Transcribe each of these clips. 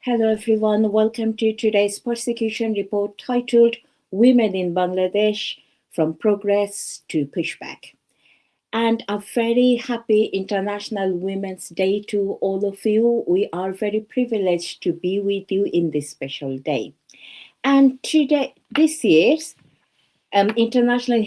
Hello everyone, welcome to today's persecution report titled Women in Bangladesh From Progress to Pushback. And a very happy International Women's Day to all of you. We are very privileged to be with you in this special day. And today, this year's International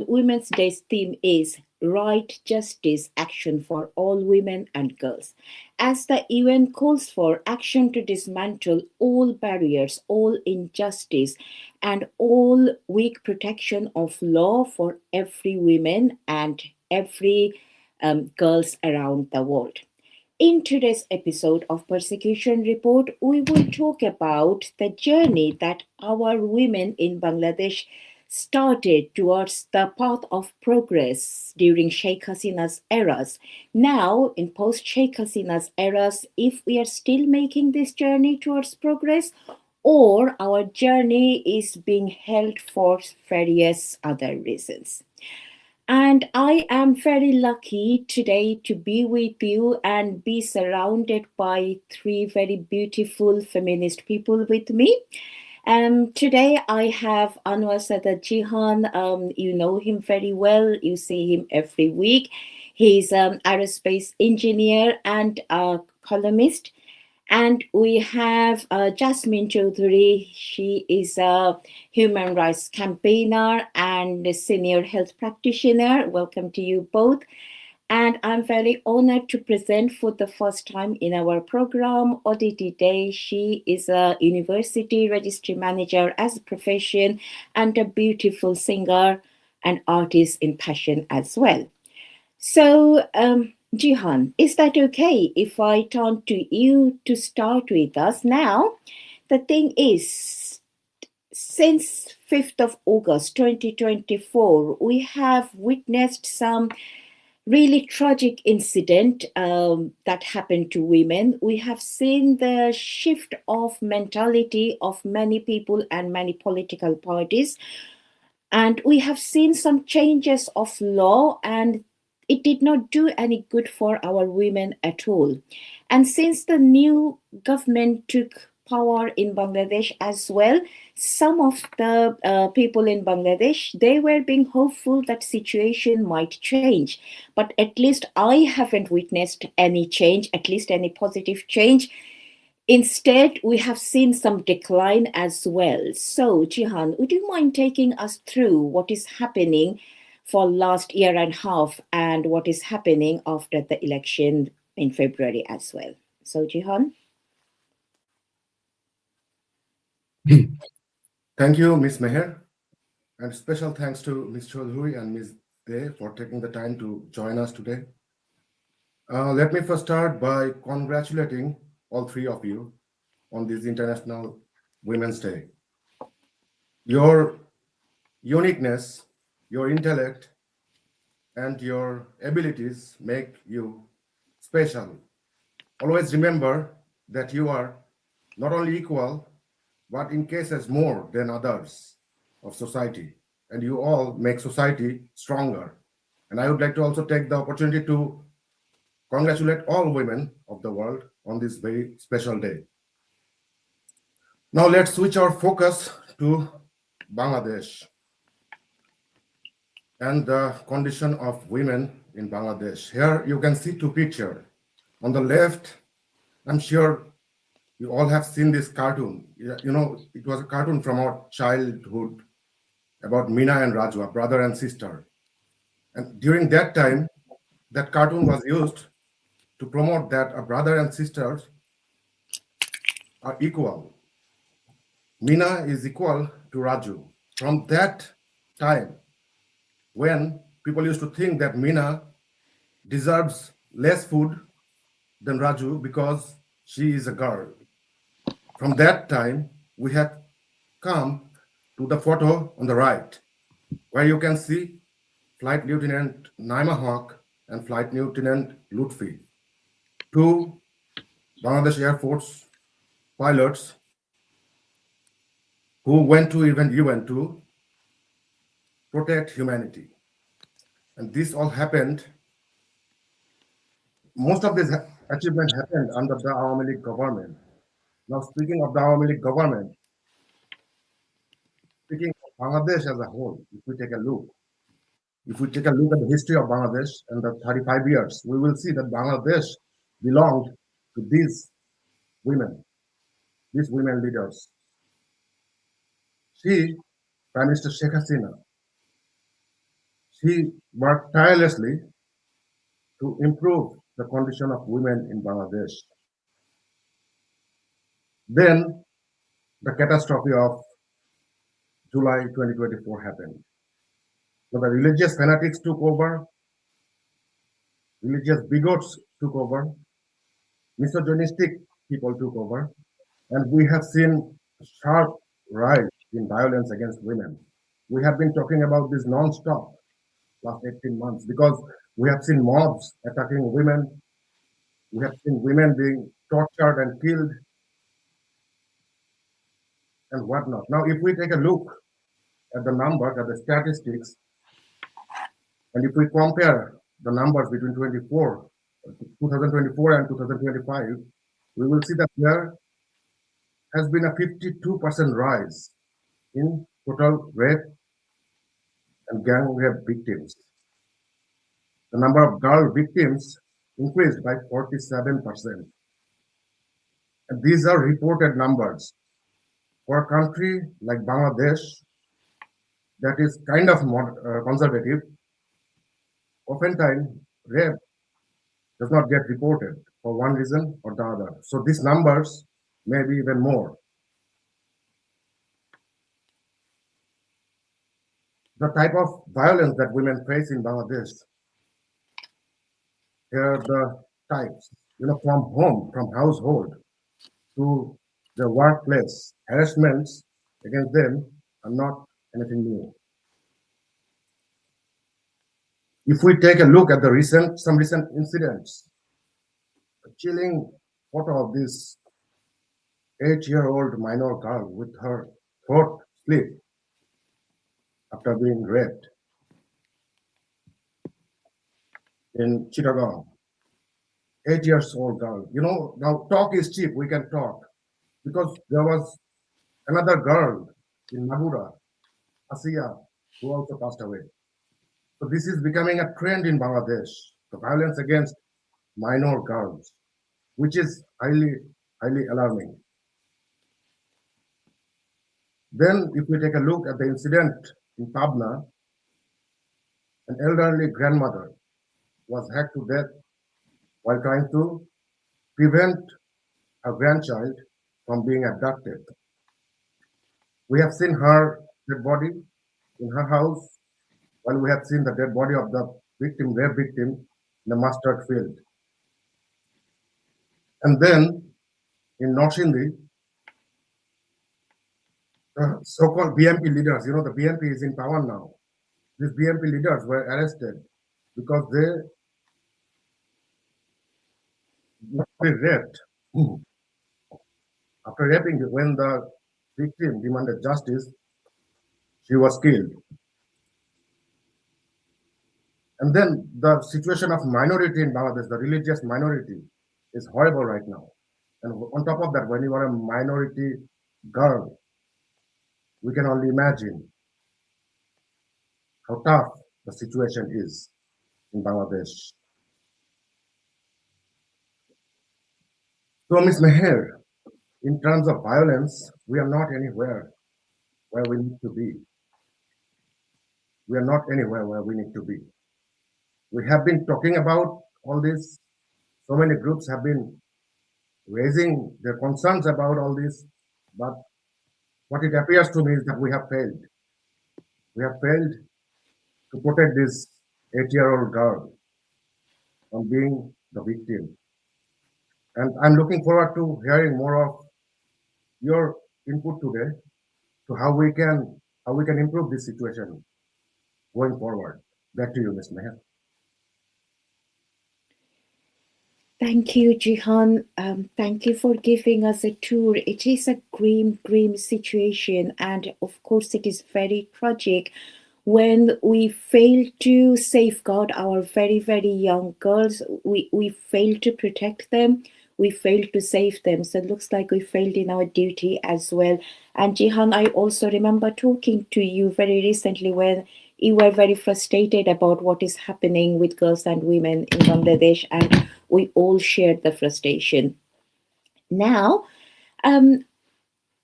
Women's Day's theme is Right, Justice, Action for All Women and Girls. As the UN calls for action to dismantle all barriers, all injustice, and all weak protection of law for every woman and every girls around the world. In today's episode of Persecution Report, we will talk about the journey that our women in Bangladesh started towards the path of progress during Sheikh Hasina's eras. Now, in post Sheikh Hasina's eras, if we are still making this journey towards progress, or our journey is being held for various other reasons. And I am very lucky today to be with you and be surrounded by three very beautiful feminist people with me. Today I have Anwar Sada Jihan. You know him very well. You see him every week. He's an aerospace engineer and a columnist. And we have Jasmine Chaudhary. She is a human rights campaigner and a senior health practitioner. Welcome to you both. And I'm very honored to present for the first time in our program, Oditi Day. She is a university registry manager as a profession and a beautiful singer and artist in passion as well. So, Jihan, is that okay if I turn to you to start with us? Now, the thing is, since 5th of August 2024, we have witnessed some really tragic incident that happened to women. We have seen the shift of mentality of many people and many political parties. And we have seen some changes of law, and it did not do any good for our women at all. And since the new government took power in Bangladesh as well, some of the people in Bangladesh, they were being hopeful that situation might change. But at least I haven't witnessed any change, at least any positive change. Instead, we have seen some decline as well. So, Jihan, would you mind taking us through what is happening for last year and a half and what is happening after the election in February as well? So, Jihan? Thank you, Ms. Meher, and special thanks to Ms. Chaudhuri and Ms. Day for taking the time to join us today. Let me first start by congratulating all three of you on this International Women's Day. Your uniqueness, your intellect, and your abilities make you special. Always remember that you are not only equal, but in cases more than others of society. And you all make society stronger. And I would like to also take the opportunity to congratulate all women of the world on this very special day. Now let's switch our focus to Bangladesh and the condition of women in Bangladesh. Here you can see two pictures. On the left, I'm sure you all have seen this cartoon. You know, it was a cartoon from our childhood about Meena and Raju, a brother and sister. And during that time, that cartoon was used to promote that a brother and sisters are equal. Meena is equal to Raju. From that time, when people used to think that Meena deserves less food than Raju because she is a girl. From that time, we have come to the photo on the right, where you can see Flight Lieutenant Naima Haq and Flight Lieutenant Lutfi, two Bangladesh Air Force pilots who went to even UN to protect humanity. And this all happened, most of this achievement happened under the Awami League government. Now, speaking of the Awami League government, speaking of Bangladesh as a whole, if we take a look at the history of Bangladesh and the 35 years, we will see that Bangladesh belonged to women, these women leaders. She, Prime Minister Sheikh Hasina, she worked tirelessly to improve the condition of women in Bangladesh. Then the catastrophe of July 2024 happened. So the religious fanatics took over, religious bigots took over, misogynistic people took over, and we have seen a sharp rise in violence against women. We have been talking about this non-stop last 18 months because we have seen mobs attacking women, we have seen women being tortured and killed and whatnot. Now, if we take a look at the numbers, at the statistics, and if we compare the numbers between 2024 and 2025, we will see that there has been a 52% rise in total rape and gang rape victims. The number of girl victims increased by 47%. And these are reported numbers. For a country like Bangladesh that is kind of conservative, oftentimes rape does not get reported for one reason or the other. So these numbers may be even more. The type of violence that women face in Bangladesh, here are the types, from home, from household to the workplace. Harassments against them are not anything new. If we take a look at some recent incidents, a chilling photo of this 8-year-old minor girl with her throat slit after being raped in Chittagong. 8 years old girl. Now talk is cheap. We can talk because there was another girl in Magura, Asiya, who also passed away. So this is becoming a trend in Bangladesh, the violence against minor girls, which is highly, highly alarming. Then, if we take a look at the incident in Pabna, an elderly grandmother was hacked to death while trying to prevent her grandchild from being abducted. We have seen her dead body in her house, while we have seen the dead body of the rape victim, in the mustard field. And then in North Sindhi, the so-called BMP leaders, the BMP is in power now. These BMP leaders were arrested because they were raped. After raping, when the victim demanded justice, she was killed. And then the situation of minority in Bangladesh, the religious minority, is horrible right now. And on top of that, when you are a minority girl, we can only imagine how tough the situation is in Bangladesh. So, Ms. Meher, in terms of violence, we are not anywhere where we need to be. We are not anywhere where we need to be. We have been talking about all this. So many groups have been raising their concerns about all this, but what it appears to me is that we have failed. We have failed to protect this 8-year-old girl from being the victim. And I'm looking forward to hearing more of your input today to how we can improve this situation going forward. Back to you, Ms. Meher. Thank you, Jihan. Thank you for giving us a tour. It is a grim, grim situation, and of course, it is very tragic when we fail to safeguard our very, very young girls, we fail to protect them, we fail to save them. So it looks like we failed in our duty as well. And Jihan, I also remember talking to you very recently when you were very frustrated about what is happening with girls and women in Bangladesh, and we all shared the frustration. Now, um,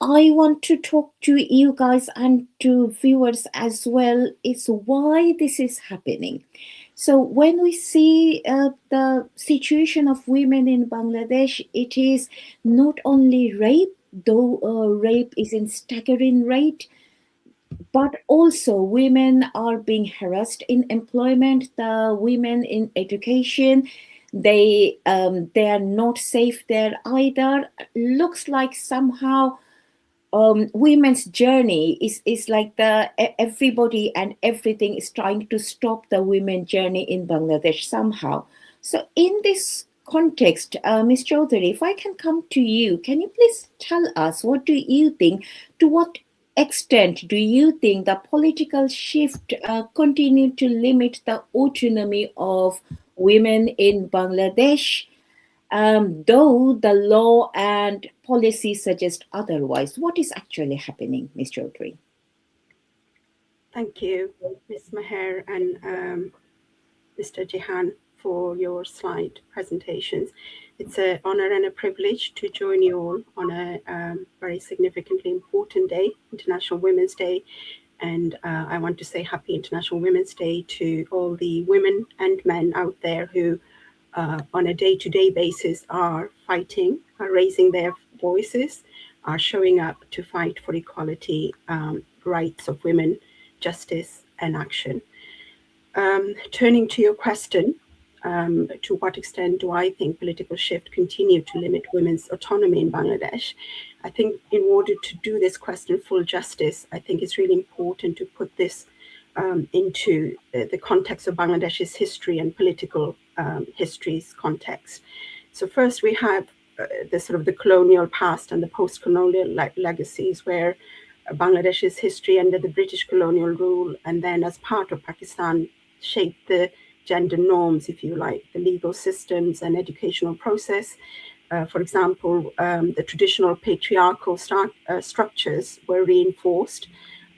I want to talk to you guys and to viewers as well is why this is happening. So when we see the situation of women in Bangladesh, it is not only rape, though rape is in staggering rate, but also women are being harassed in employment. The women in education, they are not safe there either. Looks like somehow women's journey is like everybody and everything is trying to stop the women journey in Bangladesh somehow. So in this context, Ms. Chaudhary, if I can come to you, can you please tell us what do you think? To what extent do you think the political shift continue to limit the autonomy of women in Bangladesh? Though the law and policy suggest otherwise, what is actually happening, Ms. Chaudhary? Thank you, Ms. Maher and Mr. Jihan, for your slide presentations. It's an honor and a privilege to join you all on a very significantly important day, International Women's Day. And I want to say Happy International Women's Day to all the women and men out there who on a day-to-day basis are fighting, are raising their voices, are showing up to fight for equality, rights of women, justice and action. Turning to your question, to what extent do I think political shift continue to limit women's autonomy in Bangladesh? I think in order to do this question full justice, I think it's really important to put this into the context of Bangladesh's history and political history's context. So first we have the sort of the colonial past and the post-colonial legacies where Bangladesh's history under the British colonial rule and then as part of Pakistan shaped the gender norms, if you like, the legal systems and educational process. For example, the traditional patriarchal structures were reinforced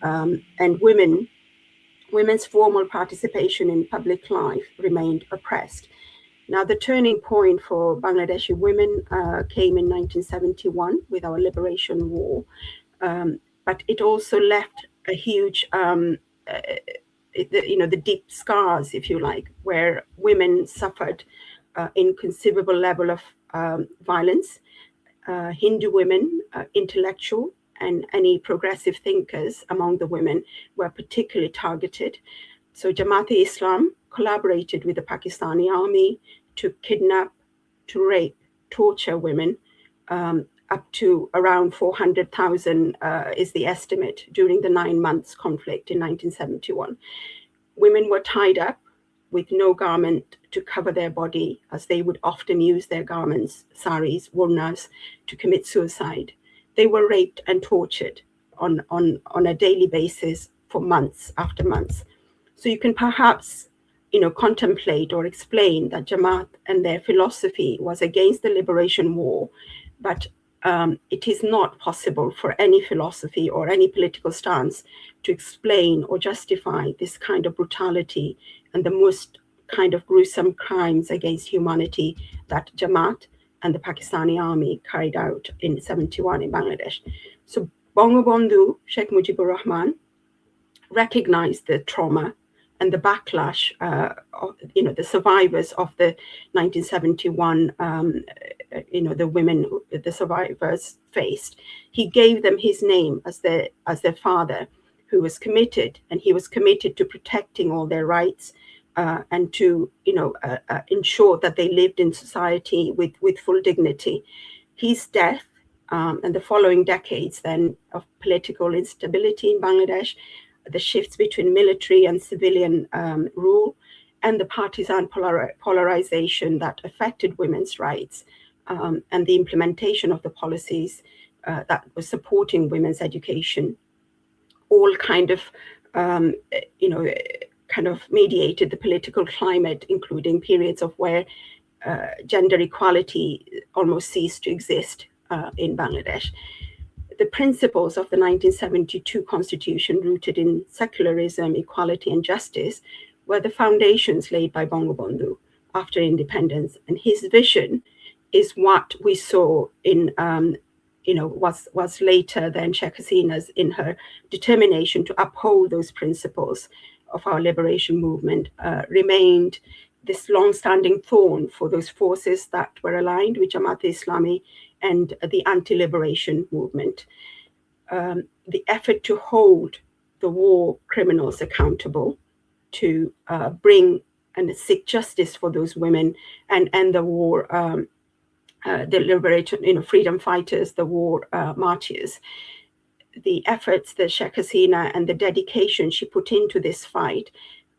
and women's formal participation in public life remained oppressed. Now, the turning point for Bangladeshi women came in 1971 with our liberation war, but it also left a huge, the deep scars, if you like, where women suffered inconceivable level of violence. Hindu women, intellectual, and any progressive thinkers among the women were particularly targeted. So Jamaat-e-Islam collaborated with the Pakistani army to kidnap, to rape, torture women. Up to around 400,000 is the estimate during the 9 months conflict in 1971. Women were tied up with no garment to cover their body, as they would often use their garments, saris, wurnas, to commit suicide. They were raped and tortured on a daily basis for months after months. So you can perhaps, contemplate or explain that Jamaat and their philosophy was against the liberation war, but it is not possible for any philosophy or any political stance to explain or justify this kind of brutality and the most kind of gruesome crimes against humanity that Jamaat and the Pakistani army carried out in 71 in Bangladesh. So Bangabandhu Sheikh Mujibur Rahman recognized the trauma and the backlash, the survivors of the 1971, the women, the survivors faced. He gave them his name as their father, who was committed, and he was committed to protecting all their rights and to, ensure that they lived in society with full dignity. His death and the following decades then of political instability in Bangladesh, the shifts between military and civilian rule, and the partisan polarization that affected women's rights, and the implementation of the policies that were supporting women's education, all kind of you know, kind of mediated the political climate, including periods of where gender equality almost ceased to exist in Bangladesh. The principles of the 1972 constitution, rooted in secularism, equality, and justice, were the foundations laid by Bangabandhu after independence. And his vision is what we saw in, was later than Sheikh Hasina's, in her determination to uphold those principles of our liberation movement, remained this long-standing thorn for those forces that were aligned with Jamaat-e-Islami and the anti-liberation movement. The effort to hold the war criminals accountable, to bring and seek justice for those women and the war, the liberation, freedom fighters, the war martyrs. The efforts that Sheikh Hasina and the dedication she put into this fight,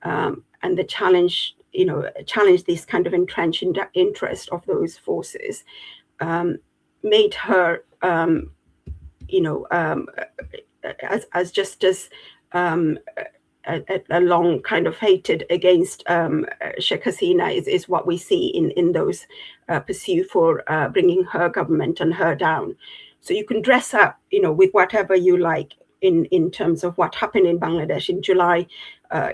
and the challenge this kind of entrenched interest of those forces, made her, as just as a long kind of hated against Sheikh Hasina is what we see in those pursue for bringing her government and her down. So you can dress up, with whatever you like in terms of what happened in Bangladesh in July.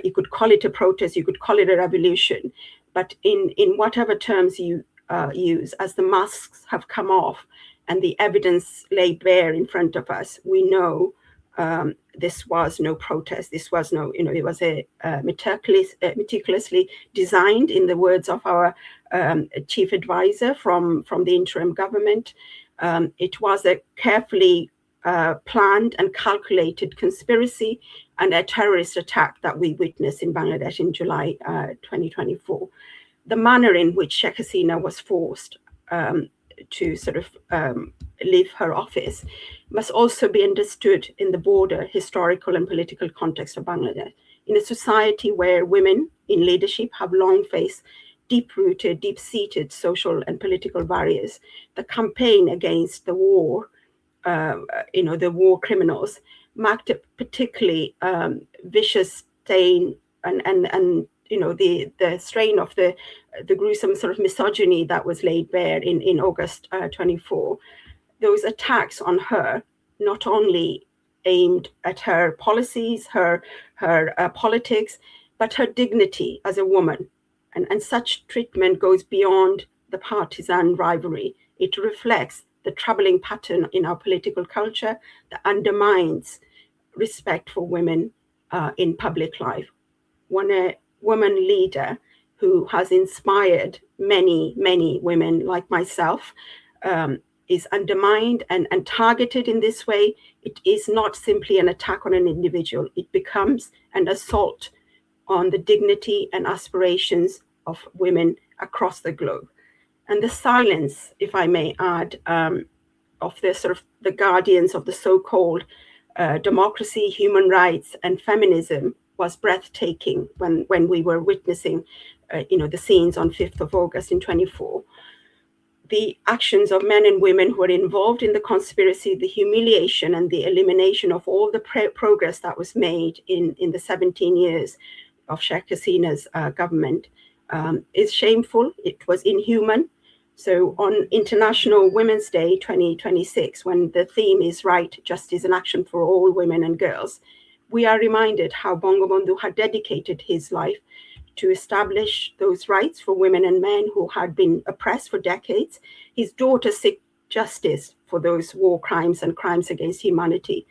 You could call it a protest, you could call it a revolution, but in whatever terms you use, as the masks have come off and the evidence laid bare in front of us, we know this was no protest. This was no, it was a meticulously designed, in the words of our chief advisor from the interim government. It was a carefully planned and calculated conspiracy and a terrorist attack that we witnessed in Bangladesh in July 2024. The manner in which Sheikh Hasina was forced to sort of leave her office must also be understood in the broader historical and political context of Bangladesh. In a society where women in leadership have long faced deep-rooted, deep-seated social and political barriers, the campaign against the war, the war criminals, marked a particularly vicious stain and the strain of the gruesome sort of misogyny that was laid bare in August 24. Those attacks on her not only aimed at her policies, her politics, but her dignity as a woman. And such treatment goes beyond the partisan rivalry. It reflects the troubling pattern in our political culture that undermines respect for women in public life. One woman leader who has inspired many, many women like myself is undermined and targeted in this way. It is not simply an attack on an individual. It becomes an assault on the dignity and aspirations of women across the globe. And the silence, if I may add, of the sort of the guardians of the so-called democracy, human rights, and feminism was breathtaking when we were witnessing, the scenes on 5th of August in 24. The actions of men and women who were involved in the conspiracy, the humiliation and the elimination of all the progress that was made in the 17 years of Sheikh Hasina's government is shameful. It was inhuman. So on International Women's Day 2026, when the theme is right, justice and action for all women and girls, we are reminded how Bangabandhu had dedicated his life to establish those rights for women and men who had been oppressed for decades. His daughter sought justice for those war crimes and crimes against humanity.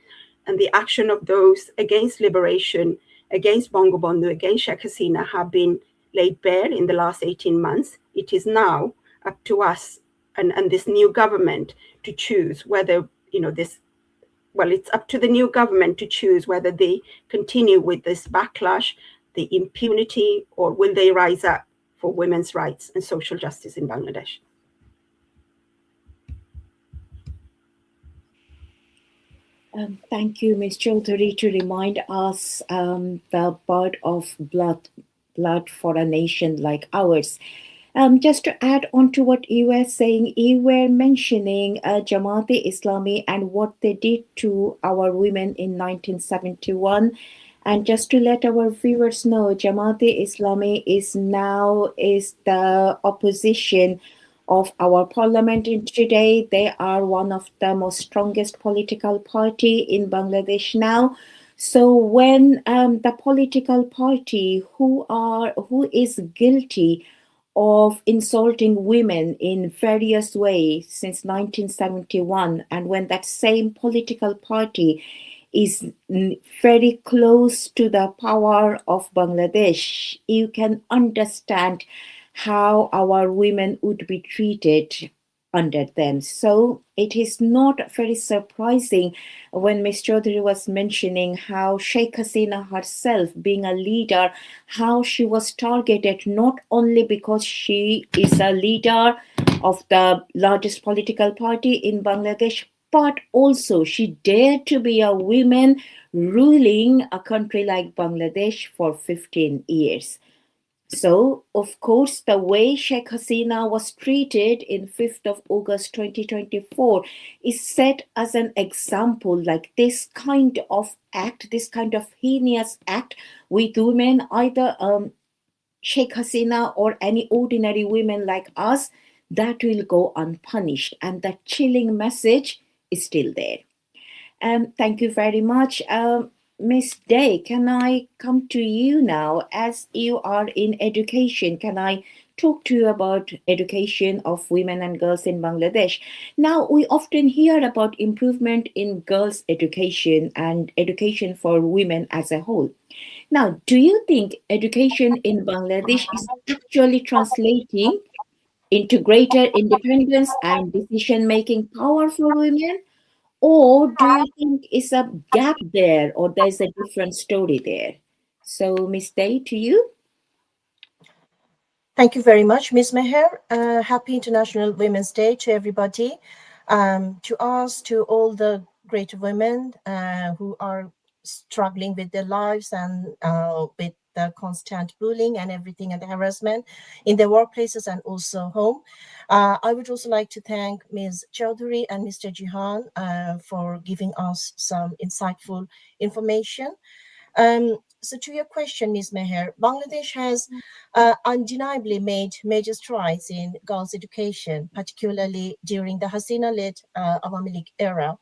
And the action of those against liberation, against Bangabandhu, against Sheikh Hasina have been laid bare in the last 18 months. It is now up to us and this new government to choose whether, it's up to the new government to choose whether they continue with this backlash, the impunity, or will they rise up for women's rights and social justice in Bangladesh? Thank you, Ms. Chaudhary, to remind us the bird of blood for a nation like ours. Just to add on to what you were saying, you were mentioning Jamaat-e-Islami and what they did to our women in 1971. And just to let our viewers know, Jamaat-e-Islami is the opposition of our parliament in today. They are one of the most strongest political party in Bangladesh now. So when the political party who is guilty of insulting women in various ways since 1971, and when that same political party is very close to the power of Bangladesh, you can understand how our women would be treated under them. So it is not very surprising when Ms. Chaudhary was mentioning how Sheikh Hasina herself, being a leader, how she was targeted not only because she is a leader of the largest political party in Bangladesh, but also she dared to be a woman ruling a country like Bangladesh for 15 years. So, of course, the way Sheikh Hasina was treated in 5th of August 2024 is set as an example, like this kind of act, this kind of heinous act with women, either Sheikh Hasina or any ordinary women like us, that will go unpunished. And that chilling message is still there. Thank you very much. Miss Day, can I come to you now? As you are in education, can I talk to you about education of women and girls in Bangladesh? Now, we often hear about improvement in girls' education and education for women as a whole. Now, do you think education in Bangladesh is actually translating into greater independence and decision making power for women? Or do you think it's a gap there, or there's a different story there? So, Miss Day, to you. Thank you very much, Ms. Meher. Happy International Women's Day to everybody. To us, to all the great women who are struggling with their lives and with the constant bullying and everything and the harassment in their workplaces and also home. I would also like to thank Ms. Chaudhary and Mr. Jihan for giving us some insightful information. So to your question, Ms. Meher, Bangladesh has undeniably made major strides in girls' education, particularly during the Hasina-led Awami League era,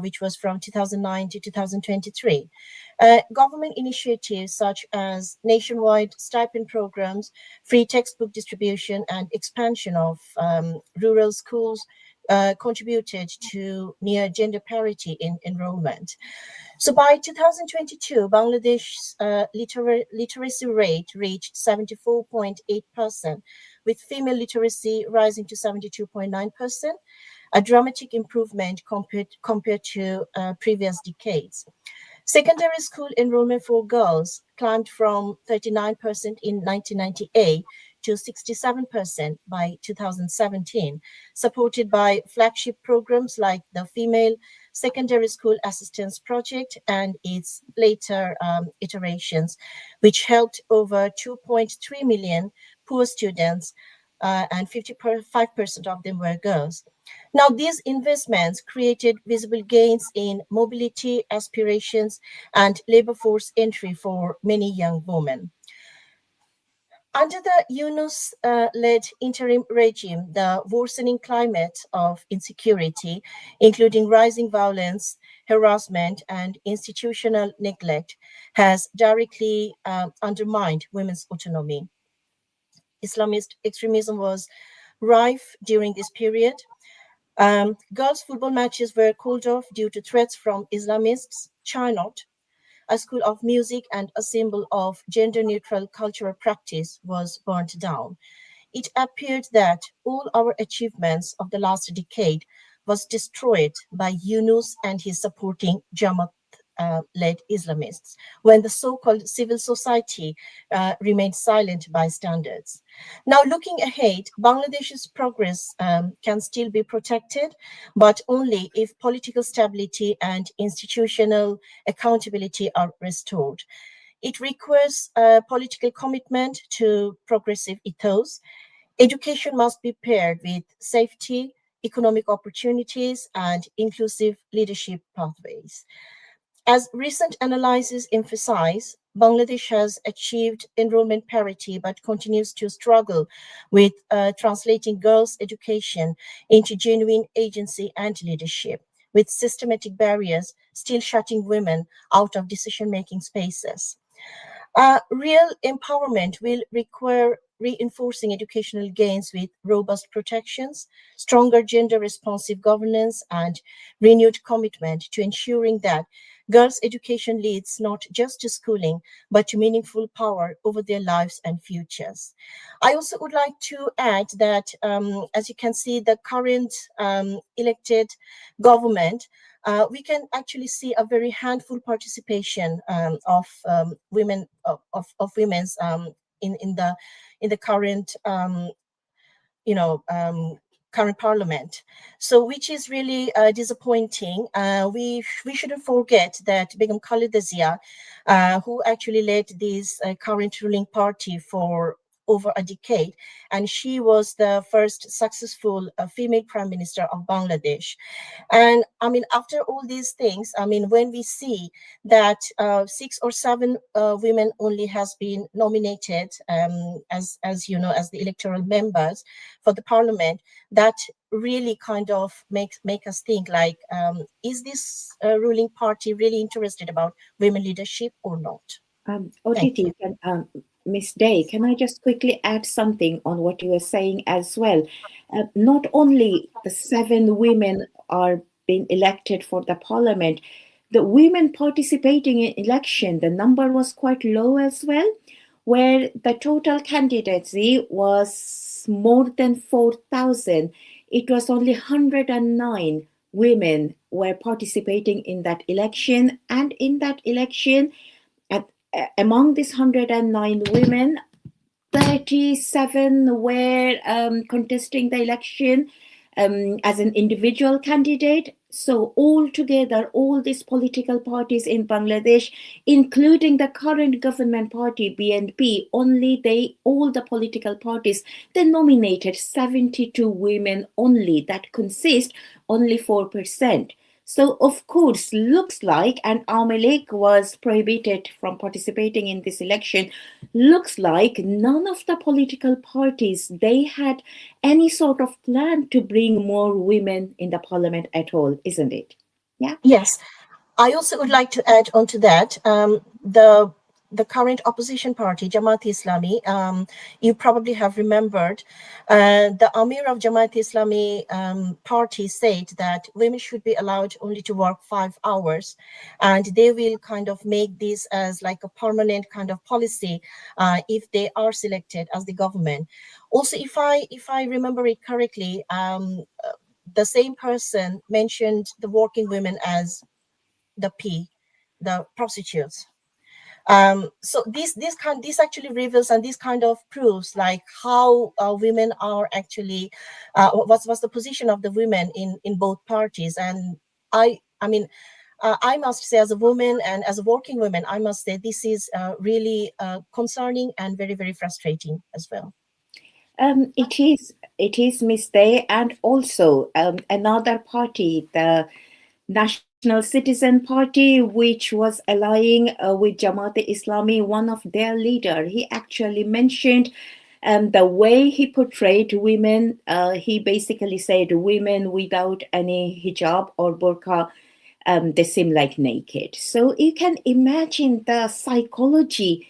which was from 2009 to 2023. Government initiatives such as nationwide stipend programs, free textbook distribution, and expansion of rural schools contributed to near gender parity in enrollment. So by 2022, Bangladesh's literacy rate reached 74.8%, with female literacy rising to 72.9%, a dramatic improvement compared to previous decades. Secondary school enrollment for girls climbed from 39% in 1998 to 67% by 2017, supported by flagship programs like the Female Secondary School Assistance Project and its later iterations, which helped over 2.3 million poor students, and 55% of them were girls. Now, these investments created visible gains in mobility, aspirations, and labor force entry for many young women. Under the Yunus-led interim regime, the worsening climate of insecurity, including rising violence, harassment, and institutional neglect, has directly undermined women's autonomy. Islamist extremism was rife during this period. Girls' football matches were called off due to threats from Islamists. Charnot, a school of music and a symbol of gender-neutral cultural practice, was burnt down. It appeared that all our achievements of the last decade was destroyed by Yunus and his supporting Jamaat led Islamists, when the so-called civil society remained silent bystanders. Now, looking ahead, Bangladesh's progress can still be protected, but only if political stability and institutional accountability are restored. It requires political commitment to progressive ethos. Education must be paired with safety, economic opportunities, and inclusive leadership pathways. As recent analyses emphasize, Bangladesh has achieved enrollment parity but continues to struggle with translating girls' education into genuine agency and leadership, with systematic barriers still shutting women out of decision making spaces. Real empowerment will require reinforcing educational gains with robust protections, stronger gender responsive governance, and renewed commitment to ensuring that girls' education leads not just to schooling, but to meaningful power over their lives and futures. I also would like to add that, as you can see, the current elected government, we can actually see a very handful participation of women of women's in the current current parliament. So, which is really disappointing. We shouldn't forget that Begum Khalida Zia, who actually led this current ruling party for over a decade, and she was the first successful female prime minister of Bangladesh. And I mean, after all these things, I mean, when we see that 6 or 7 women only has been nominated as you know, as the electoral members for the parliament, that really kind of make us think like, is this ruling party really interested about women leadership or not? Thank OTT, you. Miss Day, can I just quickly add something on what you were saying as well? Not only the 7 women are being elected for the parliament, the women participating in election, the number was quite low as well, where the total candidacy was more than 4,000. It was only 109 women were participating in that election, and in that election, at, among these 109 women, 37 were contesting the election as an individual candidate. So altogether, all these political parties in Bangladesh, including the current government party BNP, all the political parties, they nominated 72 women only. That consist only 4%. So, of course, looks like, and Amelik was prohibited from participating in this election, looks like none of the political parties, they had any sort of plan to bring more women in the parliament at all, isn't it? Yeah. Yes, I also would like to add on to that, the current opposition party, Jamaat Islami. You probably have remembered, the Amir of Jamaat Islami party said that women should be allowed only to work 5 hours, and they will kind of make this as like a permanent kind of policy if they are selected as the government. Also, if I remember it correctly, the same person mentioned the working women as the P, the prostitutes. So this actually reveals, and this kind of proves like how women are actually what's the position of the women in both parties. And I mean, I must say, as a woman and as a working woman, I must say this is really concerning and very, very frustrating as well. It is, Miss Day, and also another party, the National Citizen Party, which was allying with Jamaat-e-Islami. One of their leader, he actually mentioned the way he portrayed women. He basically said women without any hijab or burqa, they seem like naked. So you can imagine the psychology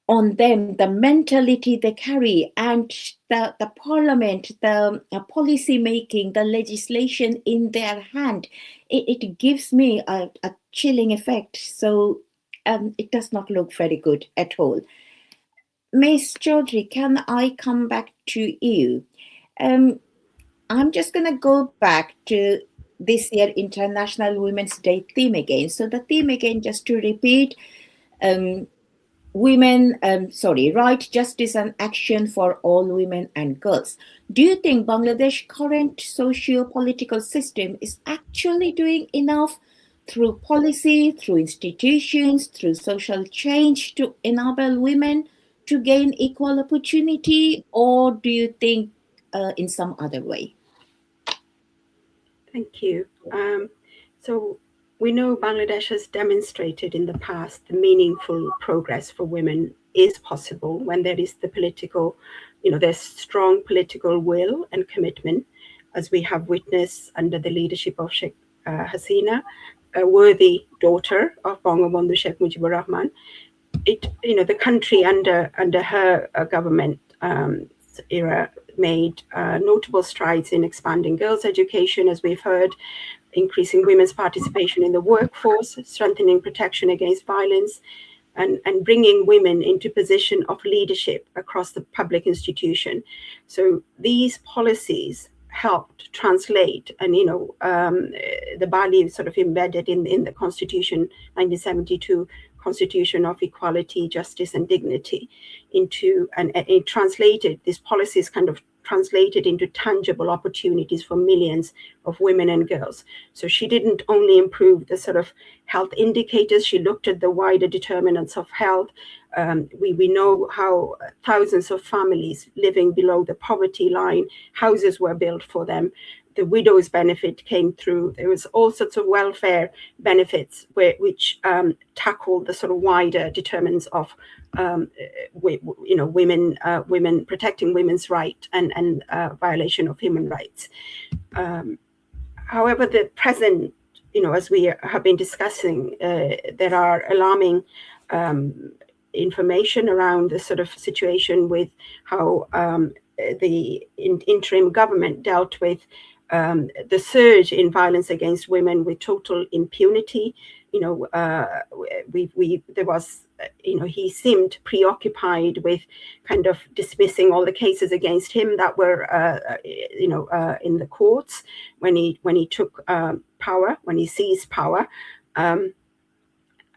on them, the mentality they carry, and the parliament, the policy making, the legislation in their hand. It gives me a chilling effect. So it does not look very good at all. Miss Chaudhry, can I come back to you? Um, I'm just going to go back to this year International Women's Day theme again. So the theme again, just to repeat, um, right, justice and action for all women and girls. Do you think Bangladesh current socio-political system is actually doing enough through policy, through institutions, through social change to enable women to gain equal opportunity, or do you think in some other way? Thank you. So we know Bangladesh has demonstrated in the past the meaningful progress for women is possible when there is the political, there's strong political will and commitment, as we have witnessed under the leadership of Sheikh Hasina, a worthy daughter of Bangabandhu Sheikh Mujibur Rahman. The country under her government era made notable strides in expanding girls' education, as we've heard, increasing women's participation in the workforce, strengthening protection against violence, and bringing women into position of leadership across the public institution. So these policies helped translate, and the Bali sort of embedded in the Constitution, 1972 Constitution of Equality, Justice, and Dignity, and it translated these policies kind of translated into tangible opportunities for millions of women and girls. So she didn't only improve the sort of health indicators, she looked at the wider determinants of health. We know how thousands of families living below the poverty line, houses were built for them. The widow's benefit came through. There was all sorts of welfare benefits which tackled the sort of wider determinants of women, protecting women's right and violation of human rights. However, the present, as we have been discussing, there are alarming information around the sort of situation with how the interim government dealt with the surge in violence against women with total impunity. He seemed preoccupied with kind of dismissing all the cases against him that were, in the courts when he took power, when he seized power.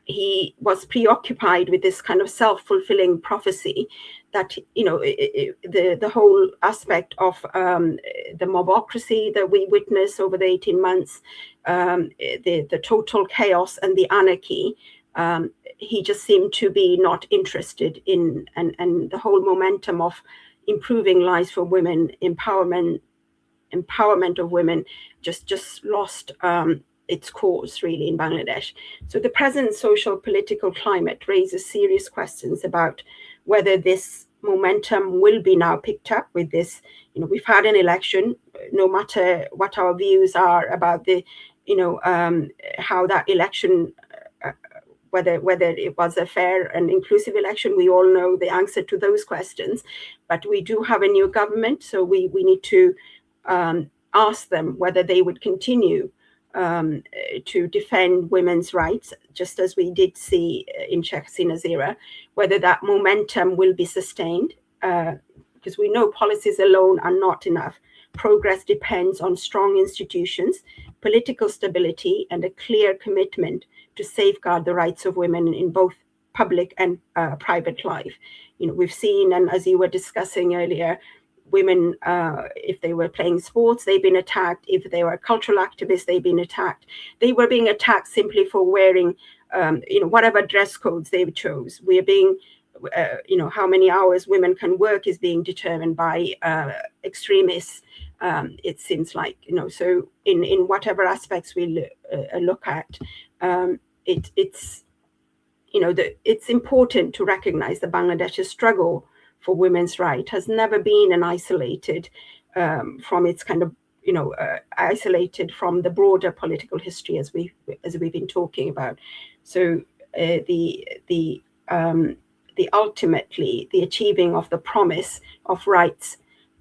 He was preoccupied with this kind of self-fulfilling prophecy that, the whole aspect of the mobocracy that we witnessed over the 18 months, the total chaos and the anarchy, he just seemed to be not interested in, and the whole momentum of improving lives for women, empowerment of women just lost its course really in Bangladesh. So the present social political climate raises serious questions about whether this momentum will be now picked up with this. We've had an election, no matter what our views are about the, how that election, whether it was a fair and inclusive election, we all know the answer to those questions. But we do have a new government, so we need to ask them whether they would continue to defend women's rights, just as we did see in Sheikh Hasina's era, whether that momentum will be sustained, because we know policies alone are not enough. Progress depends on strong institutions, political stability, and a clear commitment to safeguard the rights of women in both public and private life. We've seen, and as you were discussing earlier, women, if they were playing sports, they've been attacked. If they were cultural activists, they've been attacked. They were being attacked simply for wearing, whatever dress codes they chose. We are being, how many hours women can work is being determined by extremists. It seems like, so in whatever aspects we look at, it's important to recognize that Bangladesh's struggle for women's rights has never been an isolated from its kind of, isolated from the broader political history as we've been talking about. So the ultimately the achieving of the promise of rights,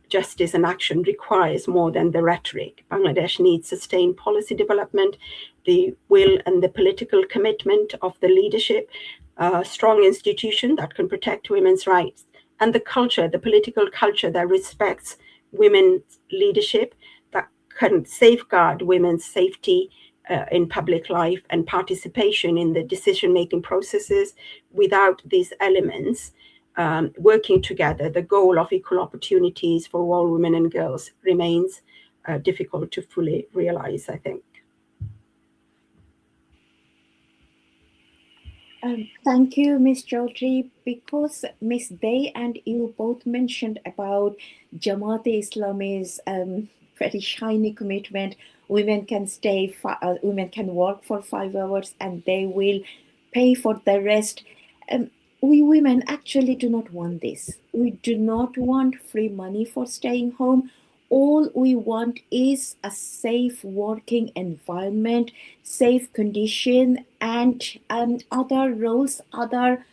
justice, and action requires more than the rhetoric. Bangladesh needs sustained policy development, the will and the political commitment of the leadership, a strong institution that can protect women's rights, and the culture, the political culture that respects women's leadership, that can safeguard women's safety in public life and participation in the decision-making processes. Without these elements working together, the goal of equal opportunities for all women and girls remains difficult to fully realize, I think. Thank you, Ms. Chaudhry. Because Ms. Day and you both mentioned about Jamaat-e-Islami's very shiny commitment women can women can work for 5 hours and they will pay for the rest. um, we women actually do not want this. We do not want free money for staying home. All we want is a safe working environment, safe condition, and other roles, other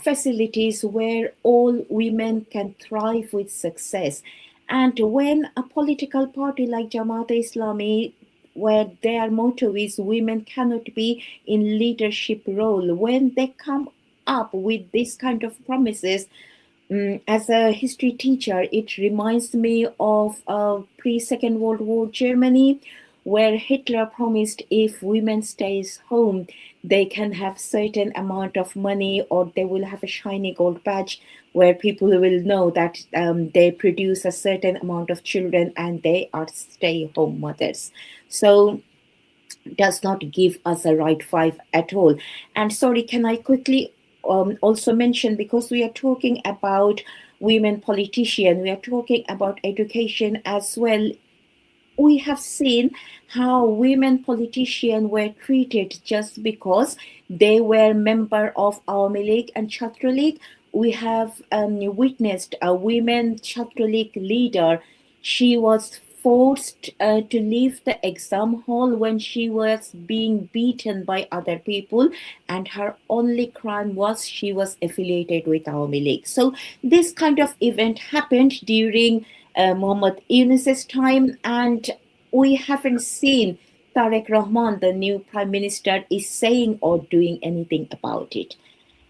facilities where all women can thrive with success. And when a political party like Jamaat Islami, where their motto is women cannot be in leadership role, when they come up with this kind of promises, as a history teacher, it reminds me of pre-Second World War Germany, where Hitler promised if women stays home, they can have certain amount of money, or they will have a shiny gold badge where people will know that they produce a certain amount of children and they are stay-home mothers. So does not give us a right five at all. And sorry, can I quickly also mention, because we are talking about women politicians, we are talking about education as well. We have seen how women politicians were treated just because they were member of Awami League and Chhatra League. We have witnessed a women Chhatra League leader. She was forced to leave the exam hall when she was being beaten by other people, and her only crime was she was affiliated with Awami League. So this kind of event happened during Muhammad Yunus's time, and we haven't seen Tariq Rahman, the new prime minister, is saying or doing anything about it.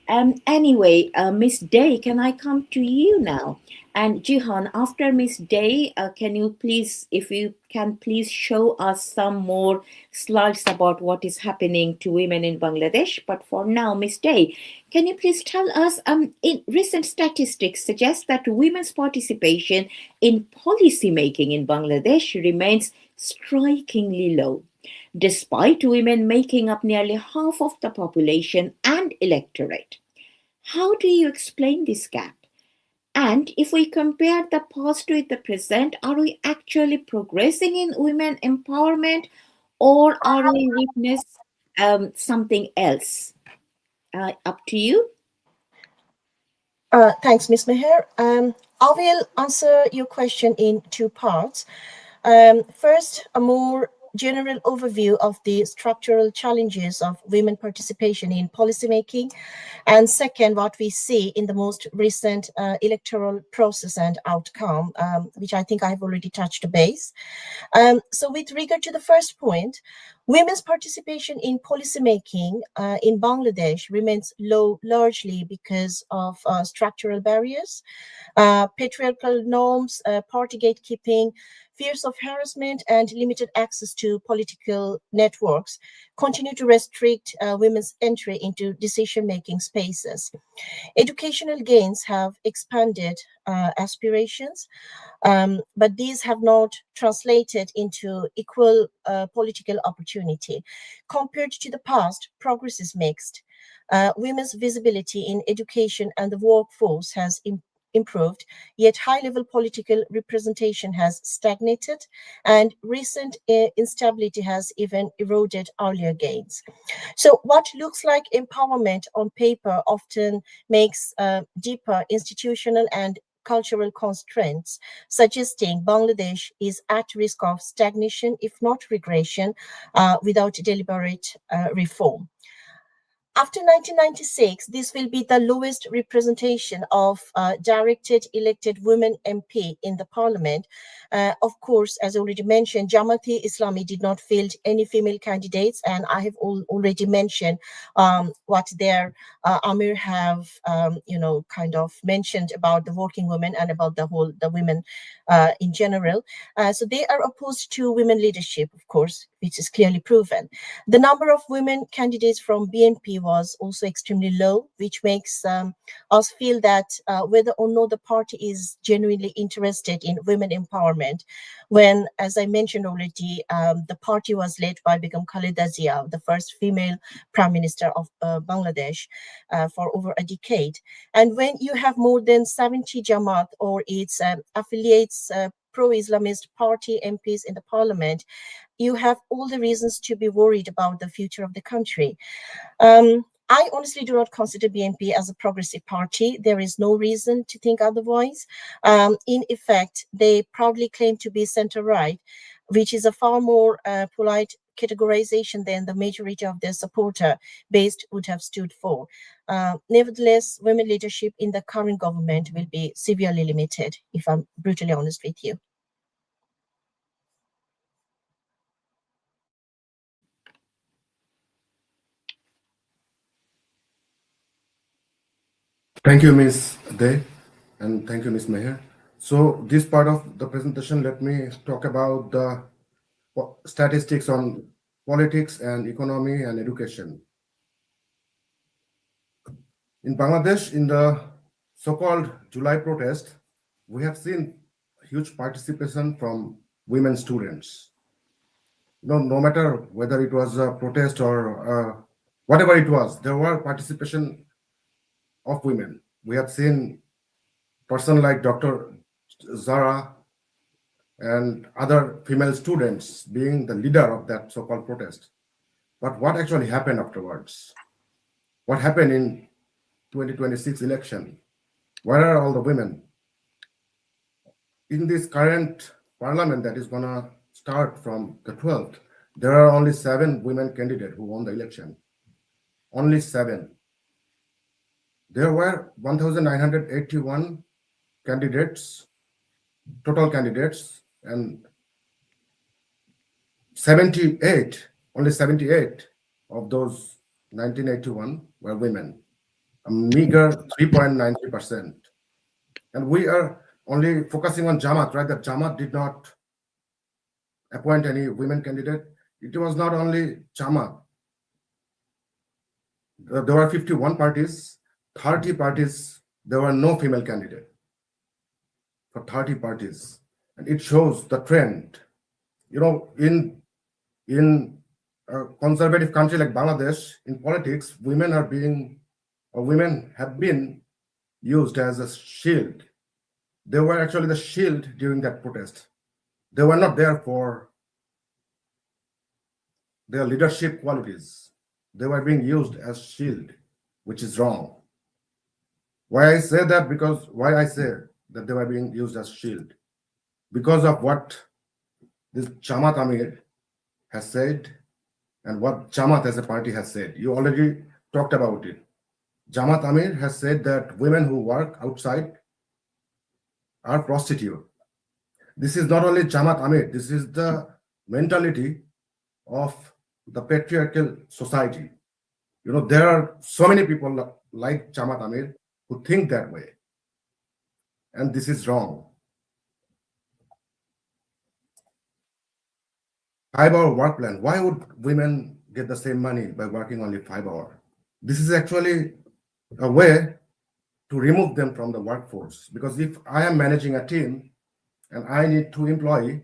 Anyway, Miss Day, can I come to you now? And Jihan, after Miss Day, can you please, if you can please show us some more slides about what is happening to women in Bangladesh. But for now, Miss Day, can you please tell us, in recent statistics suggest that women's participation in policy making in Bangladesh remains strikingly low, despite women making up nearly half of the population and electorate. How do you explain this gap? And if we compare the past with the present, are we actually progressing in women empowerment, or are we witness something else? Up to you. Thanks, Ms. Meher. I will answer your question in two parts. First, a more general overview of the structural challenges of women participation in policymaking, and second, what we see in the most recent electoral process and outcome, which I think I've already touched base. So with regard to the first point, women's participation in policymaking in Bangladesh remains low, largely because of structural barriers, patriarchal norms, party gatekeeping, fears of harassment, and limited access to political networks continue to restrict women's entry into decision-making spaces. Educational gains have expanded aspirations, but these have not translated into equal political opportunity. Compared to the past, progress is mixed. Women's visibility in education and the workforce has improved, yet high-level political representation has stagnated, and recent instability has even eroded earlier gains. So what looks like empowerment on paper often makes deeper institutional and cultural constraints, suggesting Bangladesh is at risk of stagnation, if not regression, without deliberate reform. After 1996, this will be the lowest representation of directed elected women MP in the parliament. Of course, as already mentioned, Jamaati Islami did not field any female candidates, and I have already mentioned what their Amir have, kind of mentioned about the working women and about the women in general. So they are opposed to women leadership, of course, which is clearly proven. The number of women candidates from BNP was also extremely low, which makes us feel that whether or not the party is genuinely interested in women empowerment, when, as I mentioned already, the party was led by Begum Khaleda Zia, the first female prime minister of Bangladesh for over a decade. And when you have more than 70 Jamaat or its affiliates, pro-Islamist party MPs in the parliament, you have all the reasons to be worried about the future of the country. I honestly do not consider BNP as a progressive party. There is no reason to think otherwise. In effect, they proudly claim to be center-right, which is a far more polite categorization than the majority of their supporter base would have stood for. Nevertheless, women leadership in the current government will be severely limited, if I'm brutally honest with you. Thank you, Ms. Day, and thank you, Ms. Meher. So this part of the presentation, let me talk about the statistics on politics and economy and education. In Bangladesh, in the so-called July protest, we have seen huge participation from women students. No matter whether it was a protest or whatever it was, there were participation of women. We have seen person like Dr. Zara and other female students being the leader of that so-called protest. But what actually happened afterwards? What happened in 2026 election? Where are all the women? In this current parliament that is gonna start from the 12th, there are only 7 women candidates who won the election. Only 7. There were 1,981 candidates, total candidates, and 78, only 78 of those 1981 were women, a meager 3.90%. And we are only focusing on Jamaat, right? That Jamaat did not appoint any women candidate. It was not only Jamaat. There were 51 parties, 30 parties, there were no female candidate for 30 parties. And it shows the trend. You know, in a conservative country like Bangladesh, in politics, women have been used as a shield. They were actually the shield during that protest. They were not there for their leadership qualities. They were being used as shield, which is wrong. Why I say that? Why I say that they were being used as shield? Because of what this Jamaat Amir has said and what Jamaat as a party has said. You already talked about it. Jamaat Amir has said that women who work outside are prostitutes. This is not only Jamaat Amir, this is the mentality of the patriarchal society. You know, there are so many people like Jamaat Amir who think that way. And this is wrong. 5-hour work plan. Why would women get the same money by working only 5 hours? This is actually a way to remove them from the workforce. Because if I am managing a team and I need 2 employees,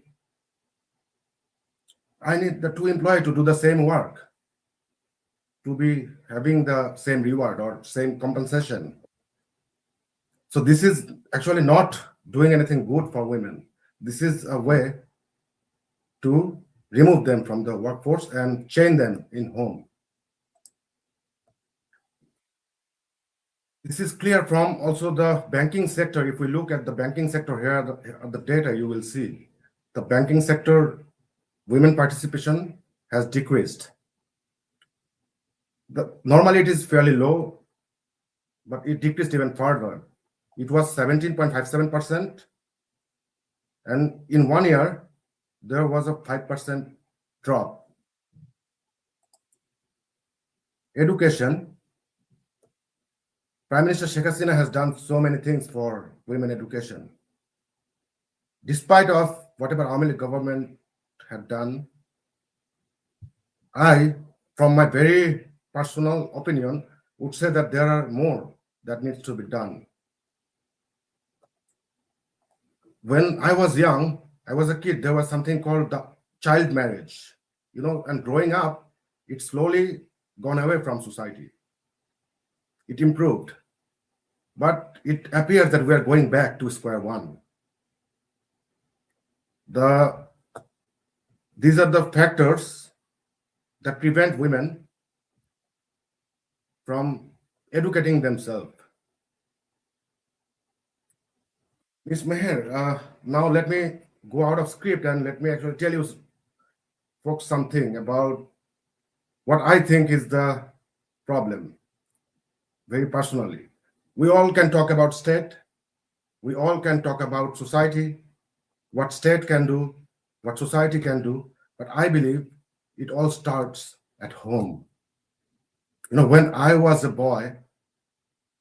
I need the 2 employees to do the same work, to be having the same reward or same compensation. So this is actually not doing anything good for women. This is a way to remove them from the workforce and chain them in home. This is clear from also the banking sector. If we look at the banking sector here, the data you will see, the banking sector women participation has decreased. Normally it is fairly low, but it decreased even further. It was 17.57%, and in 1 year, there was a 5% drop. Education. Prime Minister Sheikh Hasina has done so many things for women education. Despite of whatever Awami League government had done, I, from my very personal opinion, would say that there are more that needs to be done. When I was young, I was a kid, there was something called the child marriage, you know, and growing up, it slowly gone away from society. It improved, but it appears that we are going back to square one. The These are the factors that prevent women from educating themselves. Ms. Meher, now let me go out of script and let me actually tell you folks something about what I think is the problem, very personally. We all can talk about state, we all can talk about society, what state can do, what society can do, but I believe it all starts at home. You know, when I was a boy,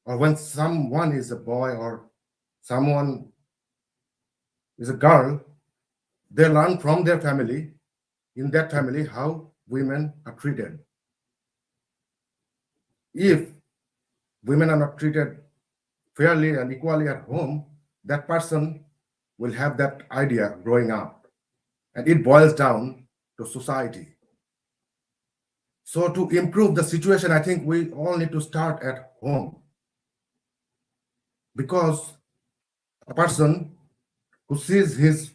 or when someone is a boy or someone is a girl, they learn from their family, in that family, how women are treated. If women are not treated fairly and equally at home, that person will have that idea growing up. And it boils down to society. So to improve the situation, I think we all need to start at home. Because a person who sees his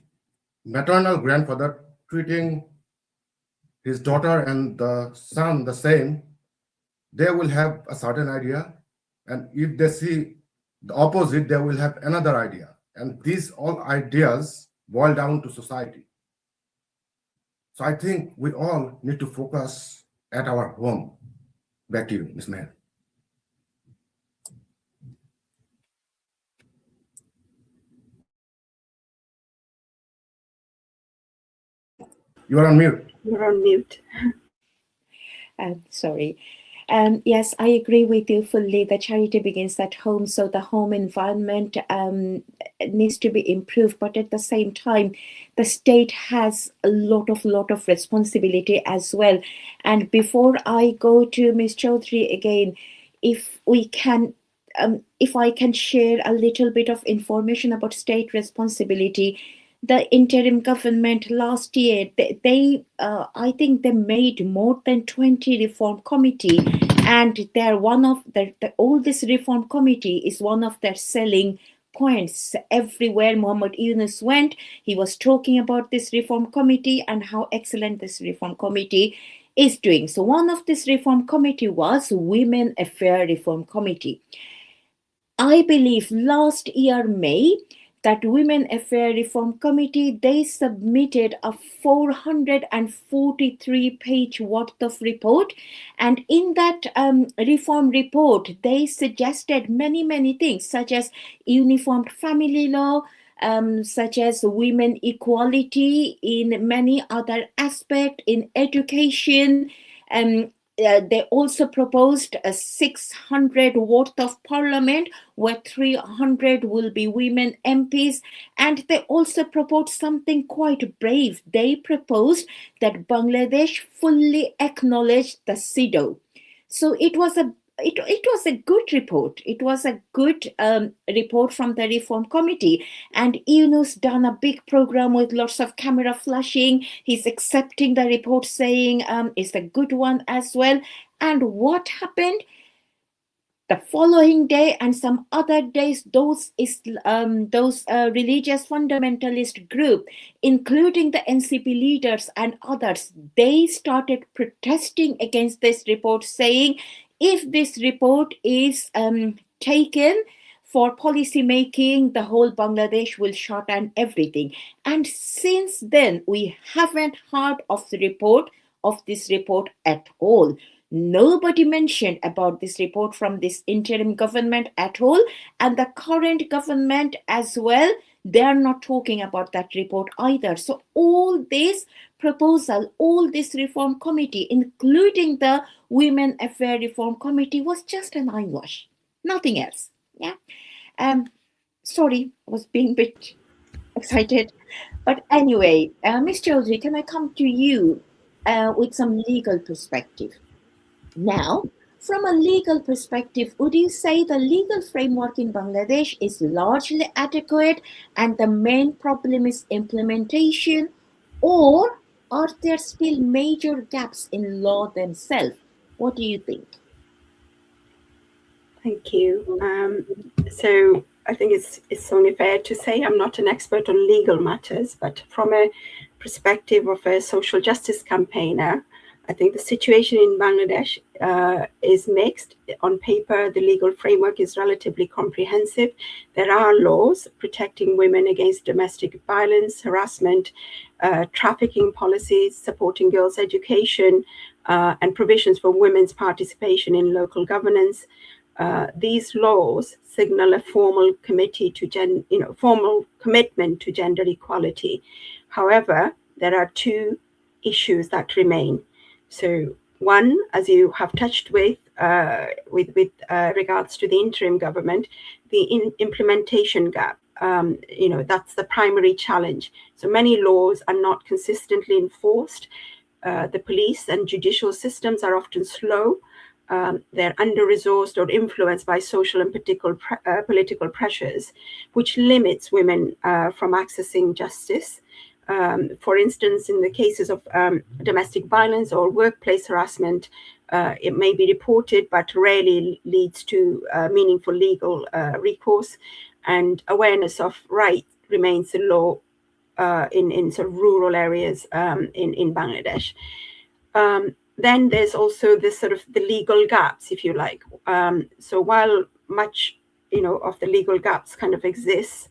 maternal grandfather treating his daughter and the son the same, they will have a certain idea. And if they see the opposite, they will have another idea. And these all ideas boil down to society. So I think we all need to focus at our home. Back to you, Ms. Meher. You are on mute. You're on mute. Sorry. Yes, I agree with you fully. The charity begins at home, so the home environment needs to be improved. But at the same time, the state has a lot of responsibility as well. And before I go to Ms. Chaudhary again, if we can, if I can share a little bit of information about state responsibility. The interim government last year, I think they made more than 20 reform committee, and they're one of all this reform committee is one of their selling points. Everywhere Muhammad Yunus went, he was talking about this reform committee and how excellent this reform committee is doing. So one of this reform committee was Women Affairs Reform Committee. I believe last year May, that Women Affairs Reform Committee, they submitted a 443-page worth of report. And in that reform report, they suggested many things, such as uniform family law, such as women equality in many other aspects, in education. They also proposed a 600 worth of parliament, where 300 will be women MPs. And they also proposed something quite brave. They proposed that Bangladesh fully acknowledge the CEDAW. So it was a good report. It was a good report from the Reform Committee. And Yunus done a big program with lots of camera flashing. He's accepting the report, saying it's a good one as well. And what happened? The following day and some other days, those religious fundamentalist group, including the NCP leaders and others, they started protesting against this report, saying if this report is taken for policy making, the whole Bangladesh will shut down everything. And since then, we haven't heard of this report at all. Nobody mentioned about this report from this interim government at all. And the current government as well, they are not talking about that report either. So all this proposal, all this reform committee, including the Women Affairs Reform Committee, was just an eyewash, nothing else. Yeah. Sorry, I was being a bit excited. But anyway, Ms. Chaudhary, can I come to you with some legal perspective? Now, from a legal perspective, would you say the legal framework in Bangladesh is largely adequate and the main problem is implementation, or are there still major gaps in law themselves? What do you think? Thank you. So I think it's only fair to say I'm not an expert on legal matters, but from a perspective of a social justice campaigner, I think the situation in Bangladesh is mixed. On paper, the legal framework is relatively comprehensive. There are laws protecting women against domestic violence, harassment, trafficking policies, supporting girls' education, and provisions for women's participation in local governance. These laws signal a formal formal commitment to gender equality. However, there are two issues that remain. So one, as you have touched with regards to the interim government, the implementation gap. That's the primary challenge. So many laws are not consistently enforced. The police and judicial systems are often slow. They're under-resourced or influenced by social and political pressures, which limits women from accessing justice. For instance, in the cases of domestic violence or workplace harassment, it may be reported but rarely leads to meaningful legal recourse, and awareness of rights remains low in sort of rural areas in Bangladesh. Then there's also this sort of the legal gaps, if you like. So while much of the legal gaps kind of exists,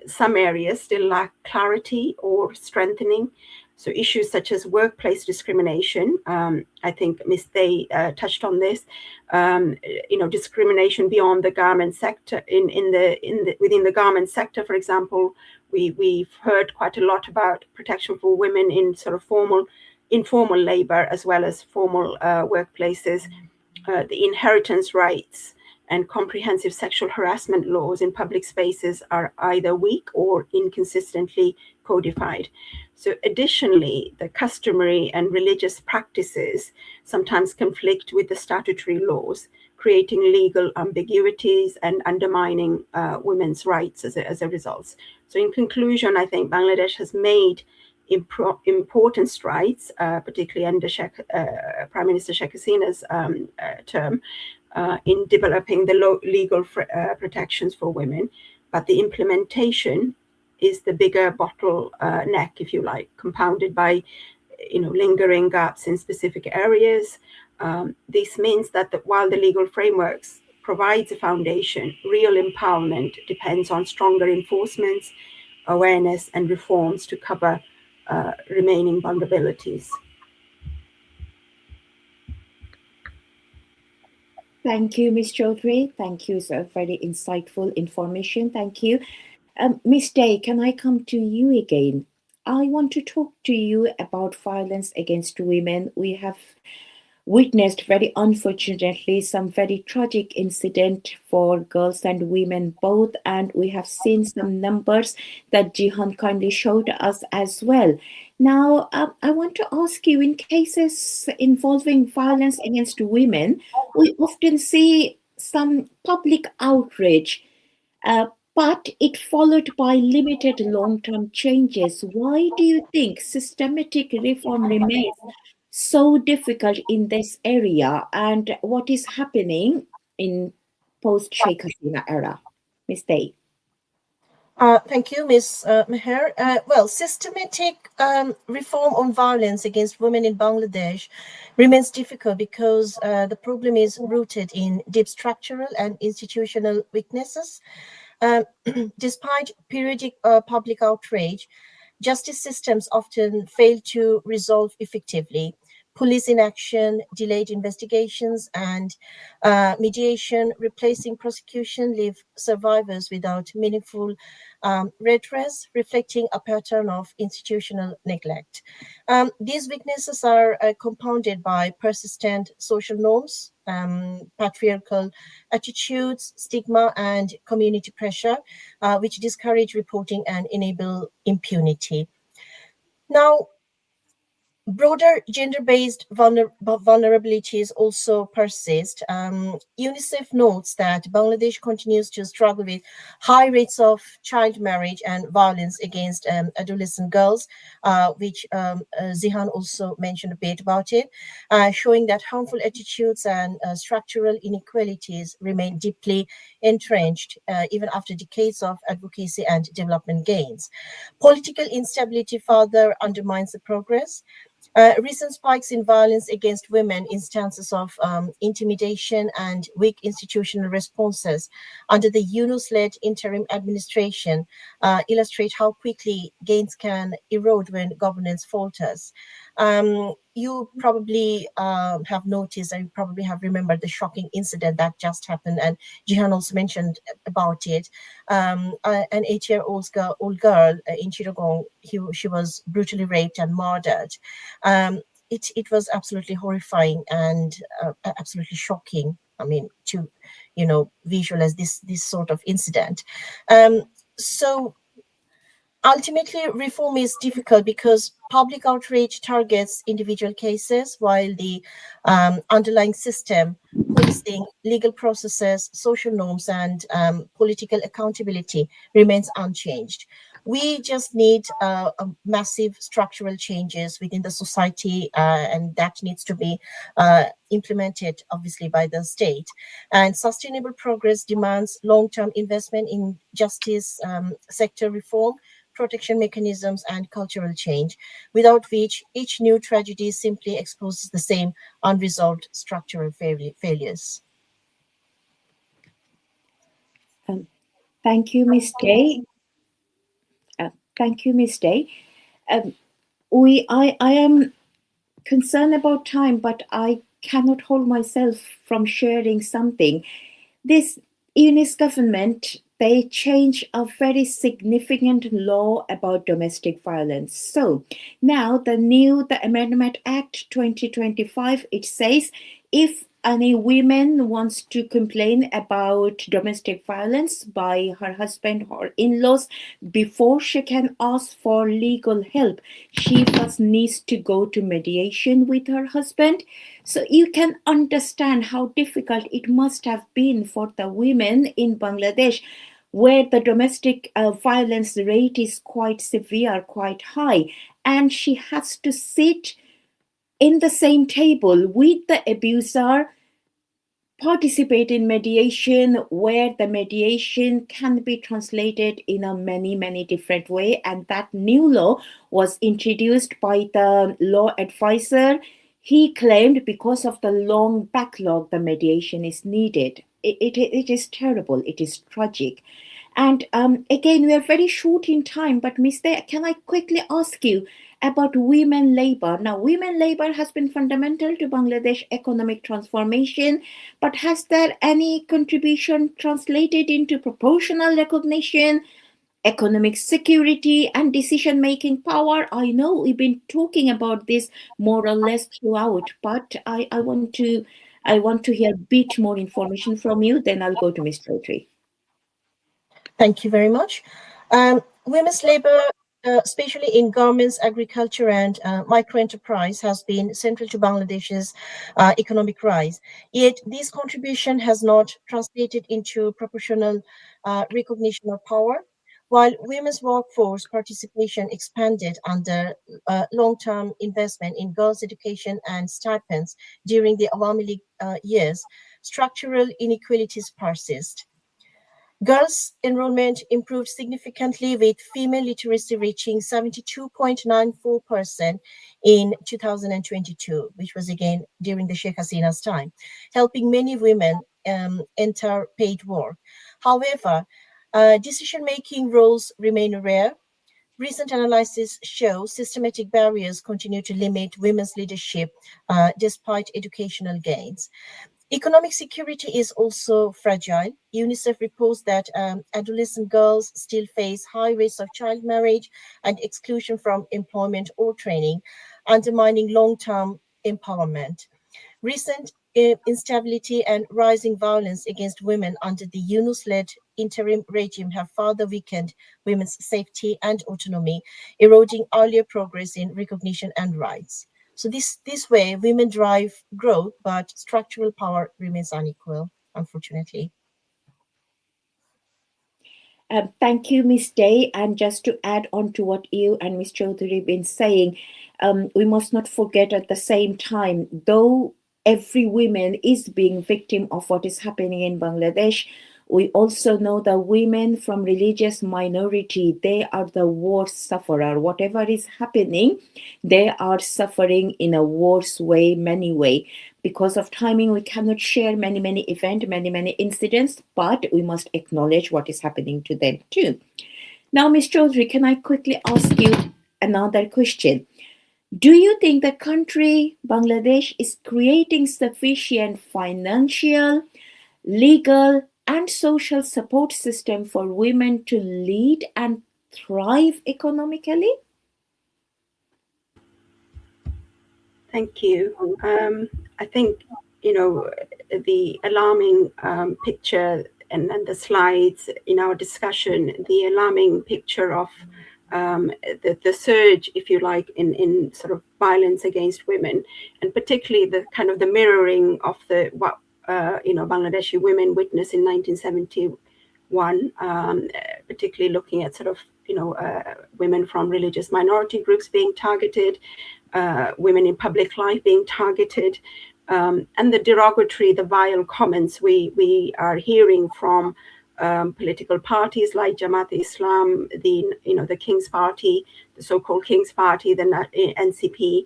some areas still lack clarity or strengthening. So issues such as workplace discrimination, I think Ms. Day touched on this. Discrimination beyond the garment sector within the garment sector, for example, we've heard quite a lot about protection for women in sort of informal labor as well as formal workplaces. The inheritance rights and comprehensive sexual harassment laws in public spaces are either weak or inconsistently codified. So additionally, the customary and religious practices sometimes conflict with the statutory laws, creating legal ambiguities and undermining women's rights as a result. So in conclusion, I think Bangladesh has made important strides, particularly under Prime Minister Sheikh Hasina's term, in developing the legal protections for women, but the implementation is the bigger bottleneck, if you like, compounded by lingering gaps in specific areas. This means that while the legal frameworks provides a foundation, real empowerment depends on stronger enforcement, awareness, and reforms to cover remaining vulnerabilities. Thank you, Ms. Chaudhry. Thank you, sir. Very insightful information. Thank you. Ms. Day, can I come to you again? I want to talk to you about violence against women. We have witnessed, very unfortunately, some very tragic incident for girls and women both, and we have seen some numbers that Jihan kindly showed us as well. Now, I want to ask you, in cases involving violence against women, we often see some public outrage, but it followed by limited long-term changes. Why do you think systematic reform remains so difficult in this area, and what is happening in post-Sheikh Hasina era? Ms. Day. Thank you, Ms. Meher. Well, systematic reform on violence against women in Bangladesh remains difficult because the problem is rooted in deep structural and institutional weaknesses. Despite periodic public outrage, justice systems often fail to resolve effectively. Police inaction, delayed investigations, and mediation replacing prosecution leave survivors without meaningful redress, reflecting a pattern of institutional neglect. These weaknesses are compounded by persistent social norms, patriarchal attitudes, stigma, and community pressure, which discourage reporting and enable impunity. Now, Broader gender-based vulnerabilities also persist. UNICEF notes that Bangladesh continues to struggle with high rates of child marriage and violence against adolescent girls, which Zihan also mentioned a bit about it, showing that harmful attitudes and structural inequalities remain deeply entrenched even after decades of advocacy and development gains. Political instability further undermines the progress. Recent spikes in violence against women, instances of intimidation, and weak institutional responses under the Yunus-led interim administration illustrate how quickly gains can erode when governance falters. You probably have noticed, and you probably have remembered the shocking incident that just happened, and Jihan also mentioned about it. An 8-year-old girl in Chittagong, she was brutally raped and murdered. It was absolutely horrifying and absolutely shocking. I mean, to visualize this sort of incident. So ultimately, reform is difficult because public outrage targets individual cases, while the underlying system, policing, legal processes, social norms, and political accountability remains unchanged. We just need massive structural changes within the society, and that needs to be implemented, obviously, by the state. And sustainable progress demands long-term investment in justice sector reform, protection mechanisms, and cultural change, without which each new tragedy simply exposes the same unresolved structural failures. Um, thank you, Miss Day. Thank you, Miss Day. Um, I am concerned about time, but I cannot hold myself from sharing something. This Eunice government, they changed a very significant law about domestic violence. So now the Amendment Act 2025, it says if any woman wants to complain about domestic violence by her husband or in-laws, before she can ask for legal help, she first needs to go to mediation with her husband. So you can understand how difficult it must have been for the women in Bangladesh, where the domestic violence rate is quite severe, quite high, and she has to sit in the same table with the abuser, participate in mediation, where the mediation can be translated in a many different way. And that new law was introduced by the law advisor. He claimed because of the long backlog the mediation is needed. It is terrible, it is tragic. And again, we are very short in time, but Ms. Day, can I quickly ask you about women labor? Now, women labor has been fundamental to Bangladesh economic transformation, but has there any contribution translated into proportional recognition, economic security, and decision-making power? I know we've been talking about this more or less throughout, but I want to hear a bit more information from you. Then I'll go to Ms. Chaudhry. Thank you very much. Women's labor, especially in garments, agriculture, and microenterprise, has been central to Bangladesh's economic rise. Yet, this contribution has not translated into proportional recognition or power. While women's workforce participation expanded under long-term investment in girls' education and stipends during the Awami League years, structural inequalities persist. Girls' enrollment improved significantly, with female literacy reaching 72.94% in 2022, which was again during the Sheikh Hasina's time, helping many women enter paid work. However, decision-making roles remain rare. Recent analysis show systematic barriers continue to limit women's leadership despite educational gains. Economic security is also fragile. UNICEF reports that adolescent girls still face high rates of child marriage and exclusion from employment or training, undermining long-term empowerment. Recent instability and rising violence against women under the Yunus-led interim regime have further weakened women's safety and autonomy, eroding earlier progress in recognition and rights. So this way, women drive growth, but structural power remains unequal, unfortunately. Thank you, Miss Day. And just to add on to what you and Miss Chaudhary been saying, we must not forget at the same time, though every woman is being victim of what is happening in Bangladesh, we also know the women from religious minority, they are the worst sufferer. Whatever is happening, they are suffering in a worse way, many way. Because of timing, we cannot share many events, many incidents, but we must acknowledge what is happening to them too. Now, Ms. Chaudhary, can I quickly ask you another question? Do you think the country, Bangladesh, is creating sufficient financial, legal, and social support system for women to lead and thrive economically? Thank you. I think, the alarming picture and the slides in our discussion, the alarming picture of the surge, if you like, in sort of violence against women, and particularly the kind of the mirroring of what Bangladeshi women witnessed in 1971, particularly looking at sort of women from religious minority groups being targeted, women in public life being targeted, and the derogatory, the vile comments we are hearing from political parties like Jamaat Islam, the King's Party, the so-called King's Party, the NCP.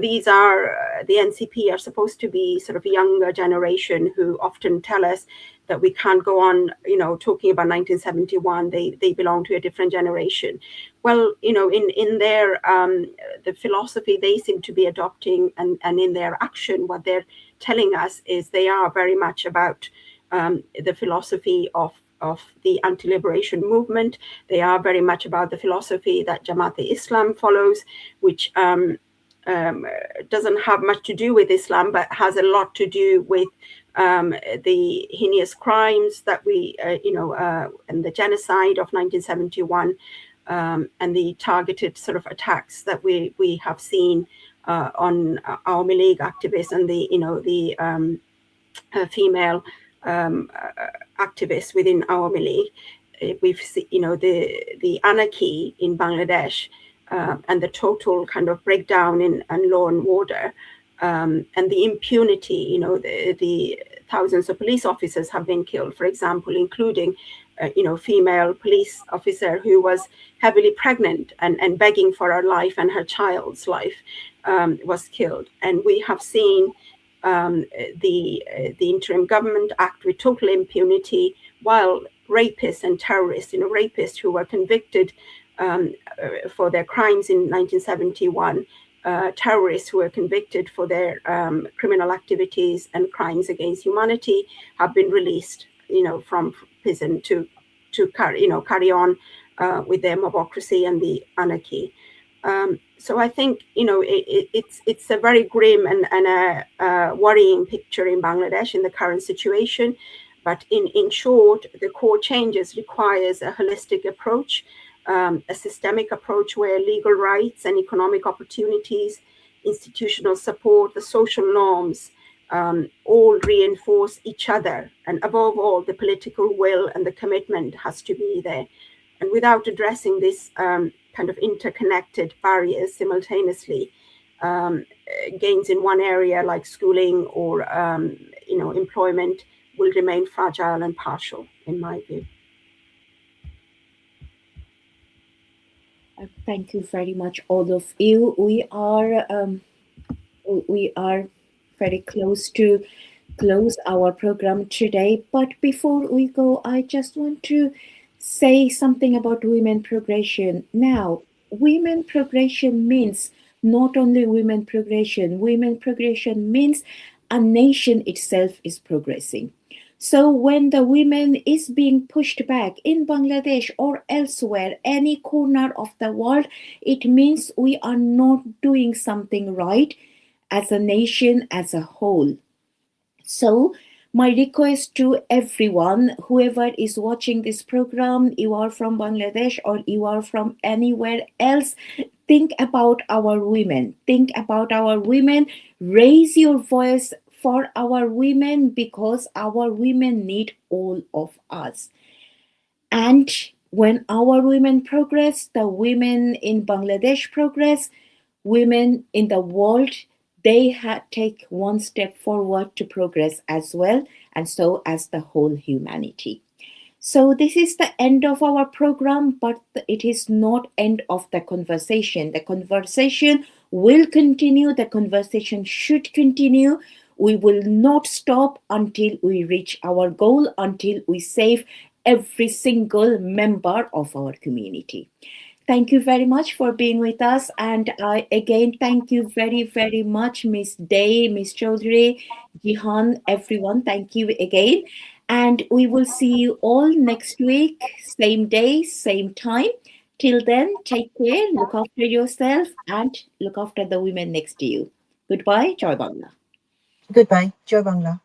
These are the NCP are supposed to be sort of a younger generation who often tell us that we can't go on, talking about 1971. They belong to a different generation. Well, in their the philosophy they seem to be adopting, and in their action, what they're telling us is they are very much about the philosophy of the anti-liberation movement. They are very much about the philosophy that Jamaat Islam follows, which doesn't have much to do with Islam, but has a lot to do with the heinous crimes that we, and the genocide of 1971, and the targeted sort of attacks that we have seen on Awami League activists and the female activists within Awami League. We've seen, the anarchy in Bangladesh, and the total kind of breakdown in law and order, and the impunity. The thousands of police officers have been killed, for example, including female police officer who was heavily pregnant and begging for her life, and her child's life was killed. And we have seen the interim government act with total impunity, while rapists and terrorists, rapists who were convicted for their crimes in 1971, terrorists who were convicted for their criminal activities and crimes against humanity, have been released, from prison to carry on with their mobocracy and the anarchy. So I think it's a very grim and a worrying picture in Bangladesh in the current situation. But in short, the core changes requires a holistic approach, a systemic approach where legal rights and economic opportunities, institutional support, the social norms, all reinforce each other. And above all, the political will and the commitment has to be there. And without addressing this kind of interconnected barriers simultaneously, gains in one area like schooling or employment will remain fragile and partial, in my view. Thank you very much, all of you. We are very close to close our program today. But before we go, I just want to say something about women progression. Now, women progression means not only women progression means a nation itself is progressing. So when the women is being pushed back in Bangladesh or elsewhere, any corner of the world, it means we are not doing something right as a nation as a whole. So my request to everyone, whoever is watching this program, you are from Bangladesh or you are from anywhere else, think about our women. Think about our women. Raise your voice for our women because our women need all of us. And when our women progress, the women in Bangladesh progress, women in the world, they take one step forward to progress as well, and so as the whole humanity. So this is the end of our program, but it is not end of the conversation. The conversation will continue. The conversation should continue. We will not stop until we reach our goal, until we save every single member of our community. Thank you very much for being with us. And I again thank you very, very much, Miss Day, Miss Chaudhary, Jihan, everyone. Thank you again. And we will see you all next week, same day, same time. Till then, take care, look after yourself, and look after the women next to you. Goodbye, Joy Bangla. Goodbye. Joy Bangla.